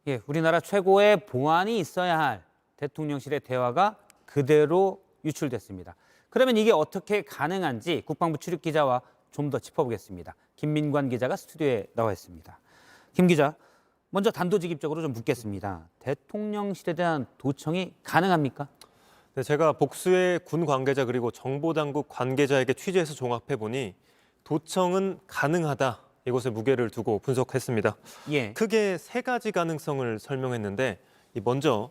예, 우리나라 최고의 보안이 있어야 할 대통령실의 대화가 그대로 유출됐습니다. 그러면 이게 어떻게 가능한지 국방부 출입 기자와 좀 더 짚어보겠습니다. 김민관 기자가 스튜디오에 나와 있습니다. 김 기자, 먼저 단도직입적으로 좀 묻겠습니다. 대통령실에 대한 도청이 가능합니까? 네, 제가 복수의 군 관계자 그리고 정보당국 관계자에게 취재해서 종합해보니 도청은 가능하다. 이것에 무게를 두고 분석했습니다. 예. 크게 세 가지 가능성을 설명했는데 먼저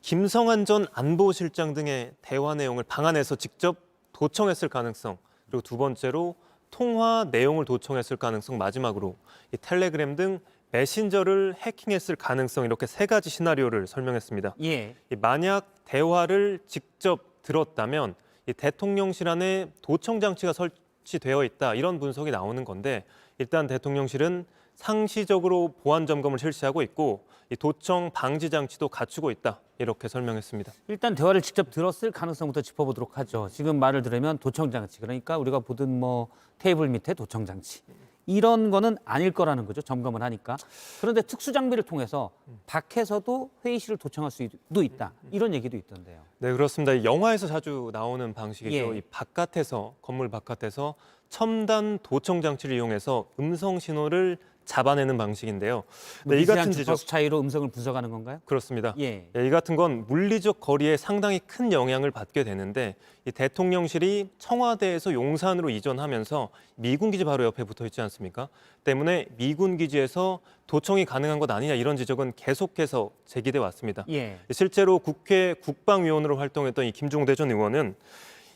김성한 전 안보실장 등의 대화 내용을 방안에서 직접 도청했을 가능성, 그리고 두 번째로 통화 내용을 도청했을 가능성, 마지막으로 텔레그램 등 메신저를 해킹했을 가능성, 이렇게 세 가지 시나리오를 설명했습니다. 예. 만약 대화를 직접 들었다면 대통령실 안에 도청 장치가 설치되어 있다, 이런 분석이 나오는 건데, 일단 대통령실은 상시적으로 보안 점검을 실시하고 있고 도청 방지 장치도 갖추고 있다, 이렇게 설명했습니다. 일단 대화를 직접 들었을 가능성부터 짚어보도록 하죠. 지금 말을 들으면 도청 장치, 그러니까 우리가 보던 뭐 테이블 밑에 도청 장치, 이런 거는 아닐 거라는 거죠. 점검을 하니까. 그런데 특수 장비를 통해서 밖에서도 회의실을 도청할 수도 있다, 이런 얘기도 있던데요. 네, 그렇습니다. 영화에서 자주 나오는 방식이죠. 예. 이 바깥에서, 건물 바깥에서 첨단 도청 장치를 이용해서 음성 신호를 잡아내는 방식인데요. 네, 이 같은 지적, 주파수 차이로 음성을 분석하는 건가요? 그렇습니다. 예. 이 같은 건 물리적 거리에 상당히 큰 영향을 받게 되는데, 이 대통령실이 청와대에서 용산으로 이전하면서 미군 기지 바로 옆에 붙어 있지 않습니까? 때문에 미군 기지에서 도청이 가능한 것 아니냐, 이런 지적은 계속해서 제기돼 왔습니다. 예. 실제로 국회 국방위원으로 활동했던 이 김종대 전 의원은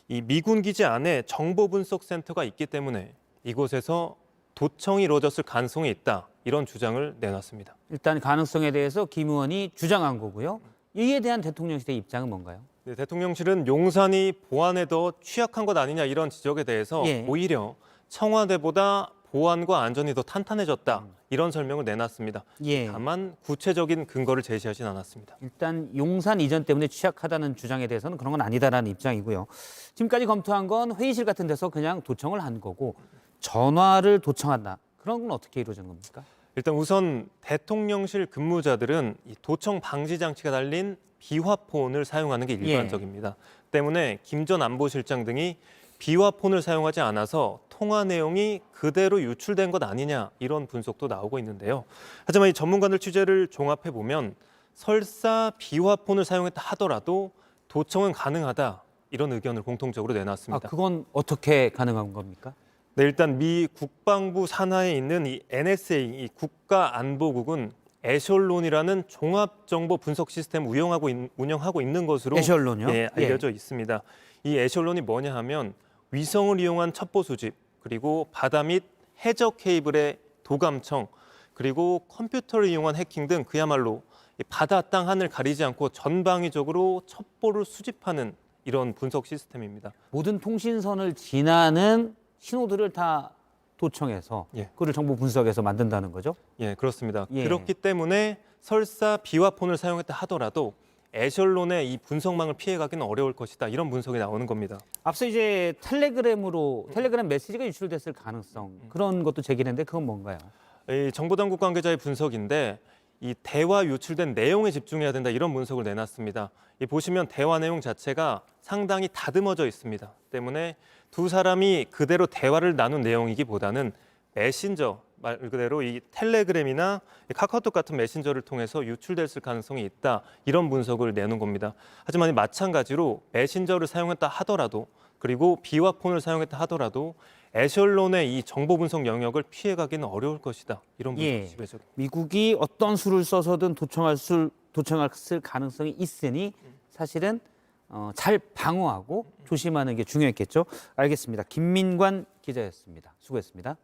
이 미군 기지 안에 정보 분석 센터가 있기 때문에 이곳에서 도청이 이루어졌을 가능성이 있다, 이런 주장을 내놨습니다. 일단 가능성에 대해서 김 의원이 주장한 거고요. 이에 대한 대통령실의 입장은 뭔가요? 네, 대통령실은 용산이 보안에 더 취약한 것 아니냐, 이런 지적에 대해서 예. 오히려 청와대보다 보안과 안전이 더 탄탄해졌다, 이런 설명을 내놨습니다. 예. 다만 구체적인 근거를 제시하진 않았습니다. 일단 용산 이전 때문에 취약하다는 주장에 대해서는 그런 건 아니다라는 입장이고요. 지금까지 검토한 건 회의실 같은 데서 그냥 도청을 한 거고, 전화를 도청한다, 그런 건 어떻게 이루어진 겁니까? 일단 우선 대통령실 근무자들은 이 도청 방지 장치가 달린 비화폰을 사용하는 게 일반적입니다. 때문에 김 전 안보실장 등이 비화폰을 사용하지 않아서 통화 내용이 그대로 유출된 것 아니냐, 이런 분석도 나오고 있는데요. 하지만 이 전문가들 취재를 종합해 보면 설사 비화폰을 사용했다 하더라도 도청은 가능하다, 이런 의견을 공통적으로 내놨습니다. 그건 어떻게 가능한 겁니까? 네, 일단 미 국방부 산하에 있는 이 NSA, 이 국가안보국은 에셜론이라는 종합정보 분석 시스템을 운영하고 있는 것으로 에셜론이요? 예, 알려져 있습니다. 이 에셜론이 뭐냐 하면 위성을 이용한 첩보 수집, 그리고 바다 및 해저 케이블의 도감청, 그리고 컴퓨터를 이용한 해킹 등 그야말로 바다, 땅, 하늘 가리지 않고 전방위적으로 첩보를 수집하는 이런 분석 시스템입니다. 모든 통신선을 지나는 신호들을 다 도청해서 예. 그걸 정보 분석해서 만든다는 거죠? 예, 그렇습니다. 예. 그렇기 때문에 설사 비화폰을 사용했다 하더라도 에셜론의 이 분석망을 피해가기는 어려울 것이다, 이런 분석이 나오는 겁니다. 앞서 이제 텔레그램 메시지가 유출됐을 가능성, 그런 것도 제기했는데 그건 뭔가요? 이 정보당국 관계자의 분석인데, 이 대화 유출된 내용에 집중해야 된다, 이런 분석을 내놨습니다. 이 보시면 대화 내용 자체가 상당히 다듬어져 있습니다. 때문에 두 사람이 그대로 대화를 나눈 내용이기보다는 메신저, 말 그대로 이 텔레그램이나 카카오톡 같은 메신저를 통해서 유출됐을 가능성이 있다, 이런 분석을 내놓은 겁니다. 하지만 마찬가지로 메신저를 사용했다 하더라도, 그리고 비화폰을 사용했다 하더라도 에셜론의 이 정보 분석 영역을 피해가기는 어려울 것이다, 이런 분석이 지배적. 미국이 어떤 수를 써서든 도청했을 가능성이 있으니 사실은 잘 방어하고 조심하는 게 중요했겠죠. 알겠습니다. 김민관 기자였습니다. 수고했습니다.